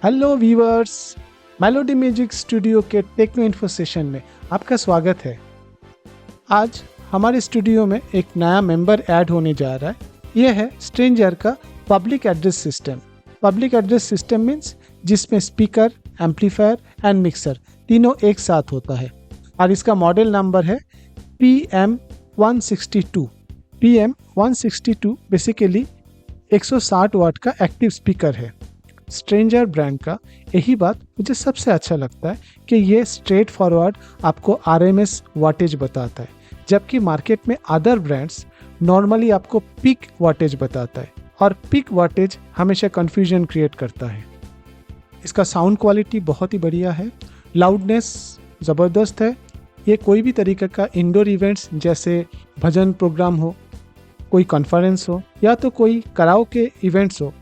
Hello viewers, melody music studio K techno info session में आपका स्वागत है। आज हमारे स्टूडियो में एक नया मेंबर ऐड होने जा रहा है। यह है स्ट्रेंजर का public address system. Public address system means जिसमें स्पीकर, एम्पलीफायर एंड मिक्सर तीनों एक साथ होता है और इसका मॉडल नंबर है PM162। PM162 बेसिकली 160 वाट का एक्टिव स्पीकर है। स्ट्रेंजर ब्रांड का यही बात मुझे सबसे अच्छा लगता है कि ये स्ट्रेट फॉरवर्ड आपको RMS वाटेज बताता है, जबकि मार्केट में अदर ब्रांड्स नॉर्मली आपको पीक वाटेज बताता है और पीक वाटेज हमेशा कंफ्यूजन क्रिएट करता है। इसका साउंड क्वालिटी बहुत ही बढ़िया है, लाउडनेस ज़बरदस्त है। ये कोई भी तरीके का इंडोर इवेंट्स जैसे भजन प्रोग्राम हो, कोई कॉन्फ्रेंस हो या तो कोई कराओके इवेंट्स हो,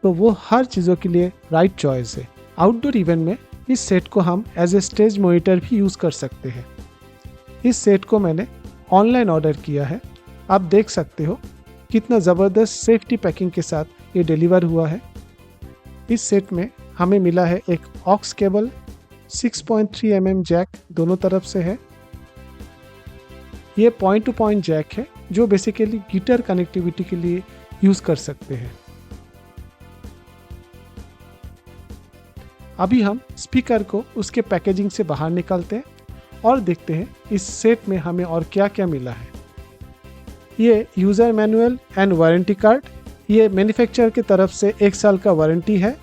तो वो हर चीज़ों के लिए राइट चॉइस है। आउटडोर इवेंट में इस सेट को हम एज ए स्टेज मॉनिटर भी यूज़ कर सकते हैं। इस सेट को मैंने ऑनलाइन ऑर्डर किया है। आप देख सकते हो कितना ज़बरदस्त सेफ्टी पैकिंग के साथ ये डिलीवर हुआ है। इस सेट में हमें मिला है एक ऑक्स केबल, 6.3 mm जैक दोनों तरफ से है। ये पॉइंट टू पॉइंट जैक है जो बेसिकली गिटार कनेक्टिविटी के लिए यूज़ कर सकते हैं। अभी हम स्पीकर को उसके पैकेजिंग से बाहर निकालते हैं और देखते हैं इस सेट में हमें और क्या क्या मिला है। ये user manual and warranty card, ये मैन्युफैक्चरर की तरफ से 1 साल का वारंटी है।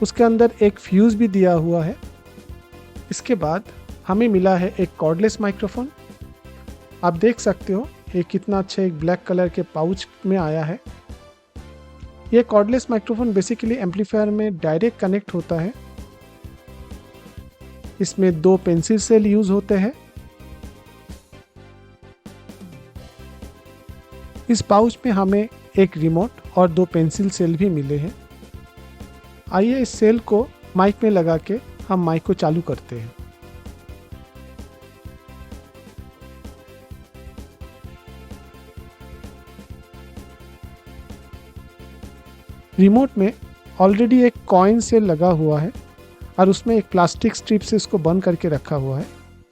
उसके अंदर एक फ्यूज़ भी दिया हुआ है। इसके बाद हमें मिला है एक कॉर्डलेस माइक्रोफोन। आप देख सकते हो ये कितना अच्छा एक ब्लैक कलर के पाउच में आया है। ये कॉर्डलेस माइक्रोफोन बेसिकली एम्पलीफायर में डायरेक्ट कनेक्ट होता है। इसमें 2 पेंसिल सेल यूज होते हैं। इस पाउच में हमें एक रिमोट और 2 पेंसिल सेल भी मिले हैं। आइए इस सेल को माइक में लगा के हम माइक को चालू करते हैं। रिमोट में ऑलरेडी एक कॉइन सेल लगा हुआ है और उसमें एक प्लास्टिक स्ट्रिप से इसको बंद करके रखा हुआ है।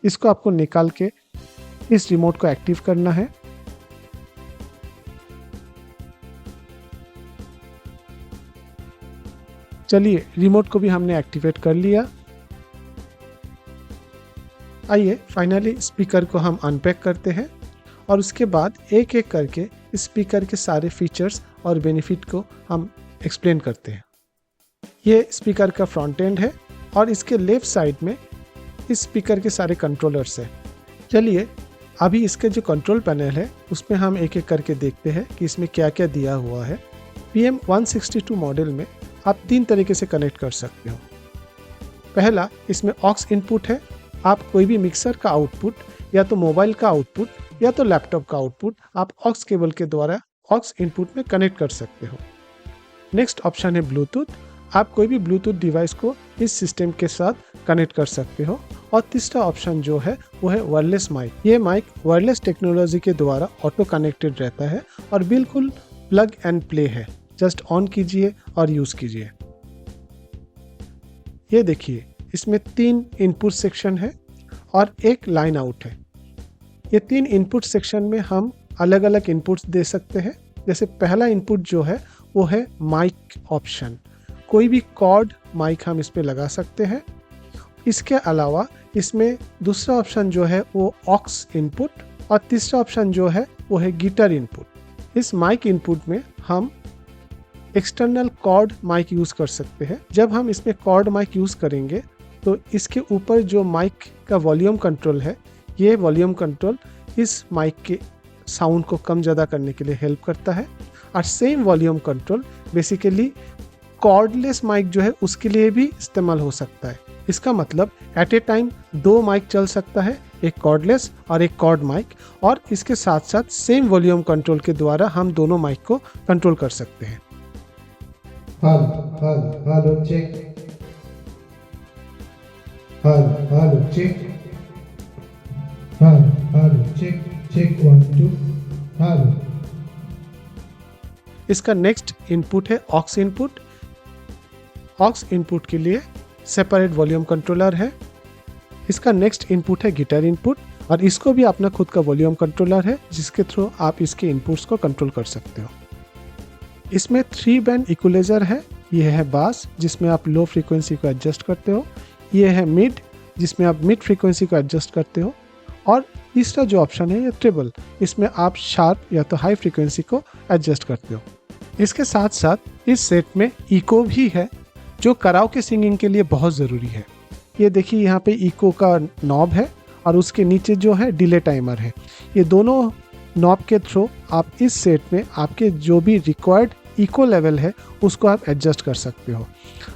इसको आपको निकाल के इस रिमोट को एक्टिव करना है। चलिए रिमोट को भी हमने एक्टिवेट कर लिया। आइए फाइनली स्पीकर को हम अनपैक करते हैं और उसके बाद एक एक करके स्पीकर के सारे फीचर्स और बेनिफिट को हम एक्सप्लेन करते हैं। ये स्पीकर का फ्रंट एंड है और इसके लेफ्ट साइड में इस स्पीकर के सारे कंट्रोलर्स हैं। चलिए अभी इसके जो कंट्रोल पैनल है उसमें हम एक एक करके देखते हैं कि इसमें क्या क्या दिया हुआ है। PM162 मॉडल में आप 3 तरीके से कनेक्ट कर सकते हो। पहला, इसमें ऑक्स इनपुट है। आप कोई भी मिक्सर का आउटपुट या तो मोबाइल का आउटपुट या तो लैपटॉप का आउटपुट आप ऑक्स केबल के द्वारा ऑक्स इनपुट में कनेक्ट कर सकते हो। नेक्स्ट ऑप्शन है ब्लूटूथ। आप कोई भी ब्लूटूथ डिवाइस को इस सिस्टम के साथ कनेक्ट कर सकते हो। और तीसरा ऑप्शन जो है वो है वायरलेस माइक। ये माइक वायरलेस टेक्नोलॉजी के द्वारा ऑटो कनेक्टेड रहता है और बिल्कुल प्लग एंड प्ले है। जस्ट ऑन कीजिए और यूज़ कीजिए। ये देखिए इसमें 3 इनपुट सेक्शन है और एक लाइन आउट है। ये 3 इनपुट सेक्शन में हम अलग अलग इनपुट्स दे सकते हैं। जैसे पहला इनपुट जो है वो है माइक ऑप्शन। कोई भी कॉर्ड माइक हम इस पे लगा सकते हैं। इसके अलावा इसमें दूसरा ऑप्शन जो है वो ऑक्स इनपुट और तीसरा ऑप्शन जो है वो है गिटार इनपुट। इस माइक इनपुट में हम एक्सटर्नल कॉर्ड माइक यूज़ कर सकते हैं। जब हम इसमें कॉर्ड माइक यूज़ करेंगे तो इसके ऊपर जो माइक का वॉल्यूम कंट्रोल है, ये वॉल्यूम कंट्रोल इस माइक के साउंड को कम ज़्यादा करने के लिए हेल्प करता है। और same volume control basically cordless mic जो है उसके लिए भी इस्तेमाल हो सकता है। इसका मतलब एट ए टाइम 2 माइक चल सकता है, एक कॉर्डलेस और एक कॉर्ड माइक, और इसके साथ साथ सेम वॉल्यूम कंट्रोल के द्वारा हम दोनों माइक को कंट्रोल कर सकते हैं। Hello check, hello check, hello check, check 1 2 hello. इसका नेक्स्ट इनपुट है ऑक्स इनपुट। ऑक्स इनपुट के लिए सेपरेट वॉल्यूम कंट्रोलर है। इसका नेक्स्ट इनपुट है गिटार इनपुट, और इसको भी अपना खुद का वॉल्यूम कंट्रोलर है जिसके थ्रू आप इसके इनपुट्स को कंट्रोल कर सकते हो। इसमें 3 बैंड इक्वलाइजर है। यह है बास जिसमें आप लो फ्रीक्वेंसी को एडजस्ट करते हो, यह है मिड जिसमें आप मिड फ्रीक्वेंसी को एडजस्ट करते हो, और तीसरा जो ऑप्शन है ये ट्रिबल, इसमें आप शार्प या तो हाई फ्रीक्वेंसी को एडजस्ट करते हो। इसके साथ साथ इस सेट में इको भी है जो कराओके सिंगिंग के लिए बहुत ज़रूरी है। ये देखिए यहाँ पे इको का नॉब है और उसके नीचे जो है डिले टाइमर है। ये दोनों नॉब के थ्रू आप इस सेट में आपके जो भी रिक्वायर्ड इको लेवल है उसको आप एडजस्ट कर सकते हो।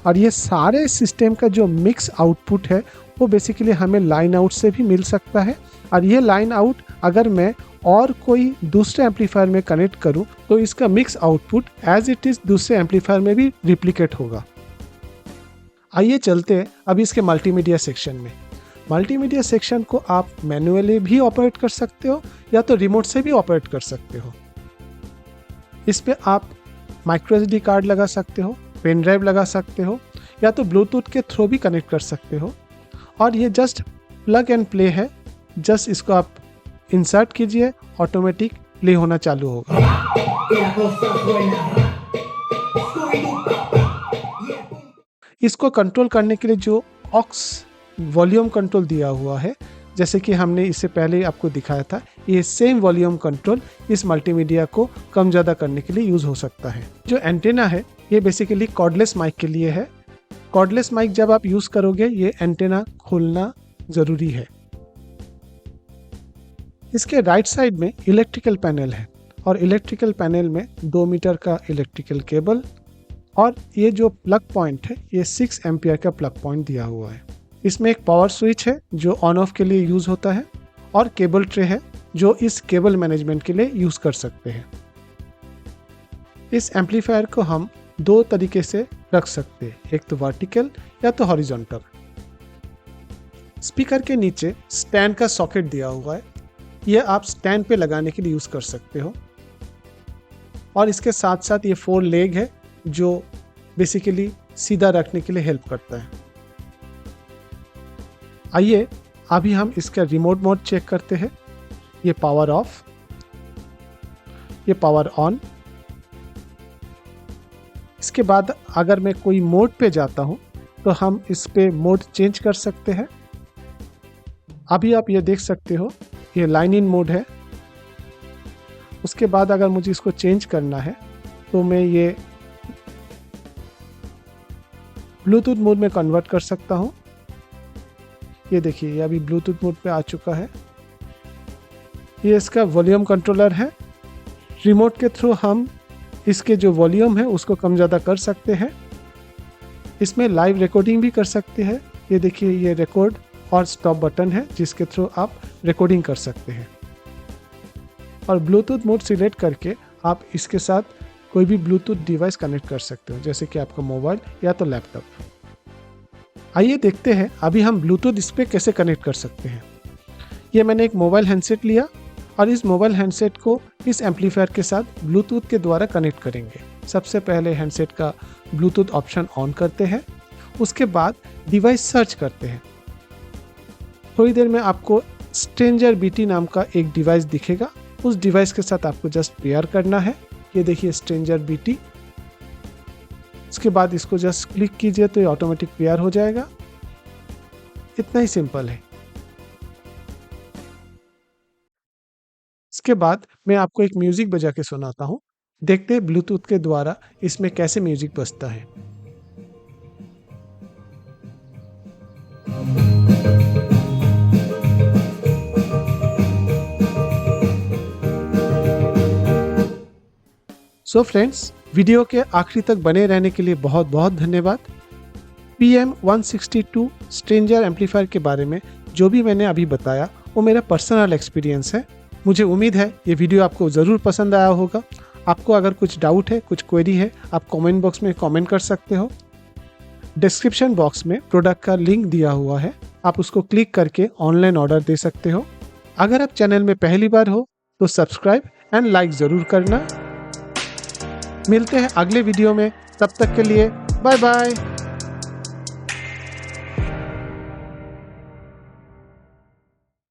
और ये सारे सिस्टम का जो मिक्स आउटपुट है वो बेसिकली हमें लाइन आउट से भी मिल सकता है, और ये लाइन आउट अगर मैं और कोई दूसरे एम्पलीफायर में कनेक्ट करूं तो इसका mix output as it is दूसरे एम्पलीफायर में भी रिप्लिकेट होगा। आइए चलते हैं अब इसके मल्टीमीडिया सेक्शन में। मल्टीमीडिया सेक्शन को आप मैनुअली भी ऑपरेट कर सकते हो या तो रिमोट से भी ऑपरेट कर सकते हो। इस पे आप माइक्रो एसडी कार्ड लगा सकते हो, पेन ड्राइव लगा सकते हो, या तो ब्लूटूथ के थ्रू भी कनेक्ट कर सकते हो। और ये जस्ट प्लग एंड प्ले है, जस्ट इसको आप इंसर्ट कीजिए, ऑटोमेटिक प्ले होना चालू होगा। इसको कंट्रोल करने के लिए जो ऑक्स वॉल्यूम कंट्रोल दिया हुआ है, जैसे कि हमने इससे पहले आपको दिखाया था, ये सेम वॉल्यूम कंट्रोल इस मल्टीमीडिया को कम ज़्यादा करने के लिए यूज़ हो सकता है। जो एंटेना है ये बेसिकली कॉर्डलेस माइक के लिए है। कॉर्डलेस माइक जब आप यूज़ करोगे ये एंटेना खोलना ज़रूरी है। इसके राइट साइड में इलेक्ट्रिकल पैनल है, और इलेक्ट्रिकल पैनल में 2 मीटर का इलेक्ट्रिकल केबल, और ये जो प्लग पॉइंट है ये 6 एम्पियर का प्लग पॉइंट दिया हुआ है। इसमें एक पावर स्विच है जो ऑन ऑफ के लिए यूज़ होता है, और केबल ट्रे है जो इस केबल मैनेजमेंट के लिए यूज़ कर सकते हैं। इस एम्पलीफायर को हम 2 तरीके से रख सकते हैं, एक तो वर्टिकल या तो हॉरिजॉन्टल। स्पीकर के नीचे स्टैंड का सॉकेट दिया हुआ है, यह आप स्टैंड पे लगाने के लिए यूज़ कर सकते हो। और इसके साथ साथ ये 4 लेग है जो बेसिकली सीधा रखने के लिए हेल्प करता है। आइए अभी हम इसका रिमोट मोड चेक करते हैं। ये पावर ऑफ, ये पावर ऑन। इसके बाद अगर मैं कोई मोड पे जाता हूं तो हम इस पे मोड चेंज कर सकते हैं। अभी आप ये देख सकते हो ये लाइन इन मोड है। उसके बाद अगर मुझे इसको चेंज करना है तो मैं ये ब्लूटूथ मोड में कन्वर्ट कर सकता हूं। ये देखिए ये अभी ब्लूटूथ मोड पे आ चुका है। ये इसका वॉल्यूम कंट्रोलर है। रिमोट के थ्रू हम इसके जो वॉल्यूम है उसको कम ज़्यादा कर सकते हैं। इसमें लाइव रिकॉर्डिंग भी कर सकते हैं। ये देखिए ये रिकॉर्ड और स्टॉप बटन है जिसके थ्रू आप रिकॉर्डिंग कर सकते हैं। और ब्लूटूथ मोड सिलेक्ट करके आप इसके साथ कोई भी ब्लूटूथ डिवाइस कनेक्ट कर सकते हो, जैसे कि आपका मोबाइल या तो लैपटॉप। आइए देखते हैं अभी हम ब्लूटूथ इस पर कैसे कनेक्ट कर सकते हैं। ये मैंने एक मोबाइल हैंडसेट लिया और इस मोबाइल हैंडसेट को इस एम्पलीफायर के साथ ब्लूटूथ के द्वारा कनेक्ट करेंगे। सबसे पहले हैंडसेट का ब्लूटूथ ऑप्शन ऑन करते हैं, उसके बाद डिवाइस सर्च करते हैं। थोड़ी देर में आपको स्ट्रेंजर बीटी नाम का एक डिवाइस दिखेगा, उस डिवाइस के साथ आपको जस्ट पेयर करना है। ये देखिए स्ट्रेंजर बीटी। उसके बाद इसको जस्ट क्लिक कीजिए तो ये ऑटोमेटिक पेयर हो जाएगा। इतना ही सिंपल है। इसके बाद मैं आपको एक म्यूजिक बजा के सुनाता हूँ, देखते हैं ब्लूटूथ के द्वारा इसमें कैसे म्यूजिक बजता है। सो फ्रेंड्स, वीडियो के आखिरी तक बने रहने के लिए बहुत बहुत धन्यवाद। PM162 स्ट्रेंजर एम्पलीफायर के बारे में जो भी मैंने अभी बताया वो मेरा पर्सनल एक्सपीरियंस है। मुझे उम्मीद है ये वीडियो आपको ज़रूर पसंद आया होगा। आपको अगर कुछ डाउट है, कुछ क्वेरी है, आप कमेंट बॉक्स में कमेंट कर सकते हो। डिस्क्रिप्शन बॉक्स में प्रोडक्ट का लिंक दिया हुआ है, आप उसको क्लिक करके ऑनलाइन ऑर्डर दे सकते हो। अगर आप चैनल में पहली बार हो तो सब्सक्राइब एंड लाइक ज़रूर करना। मिलते हैं अगले वीडियो में, तब तक के लिए बाय बाय।